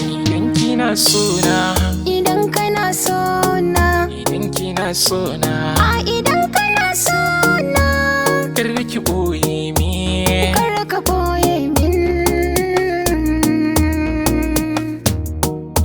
Idan kina sona, Idan kana sona, idan kina sona, idan kana sona, kar ki boye min. kar ka boye min.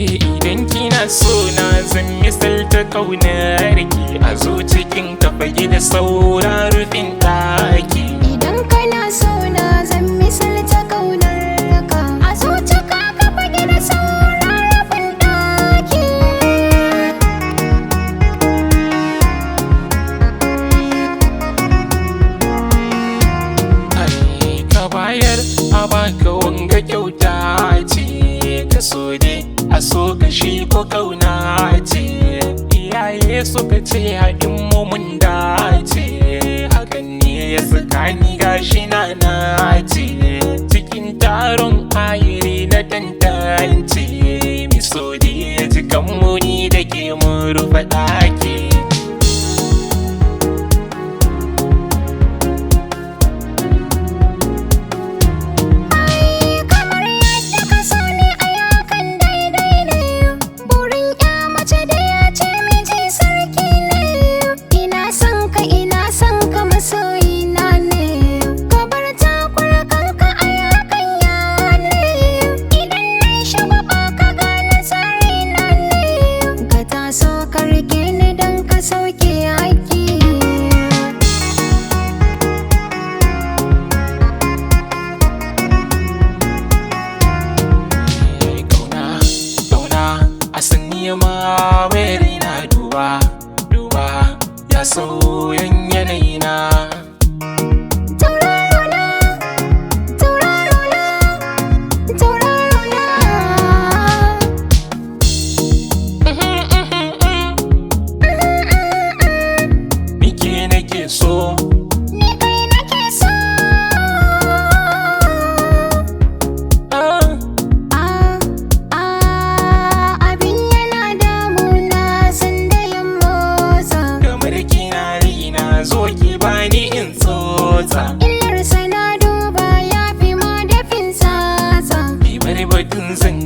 Idan kina sona zan misalta kaunar ki a cikin kafage da saura rufin ɗaki. Idan kana sona zan misalta kaunar ka a zuciya ka fage da sauran rufin ɗaki. Ai ka bayar a baka wanga kyauta ce, ka so dai a so ka shi ko kauna ce. Iyaye suka ce haɗin mu mun dace, hakan ne ya saka ni gashi na nace. Cikin taron ayiri na tantance, mi so da ya ji muni da ke mun rufe ɗaki. Kamar yadda ka so ni a yakan daidai ne, burin ya mace da ya ce miji sarki ne. Ina son ka masoyina ne, ka bar takura kanka a yakan ya ne. Idan na shagwaba ka gane tsarina ne, ka taso ka rike ni don ka sauke haƙƙi. Kauna a sanni ma wayari na duba ya sauyan yanayi na. Tauraro na, tauraro na, tauraro na. Nike nake so, Ni kai nake so. Abin yana damuna sanda ya motsa. kamar kina rina zo ki bani in tsotsa. Illarsa na duba ya fi ma dafin sasa. Bi bari batun zan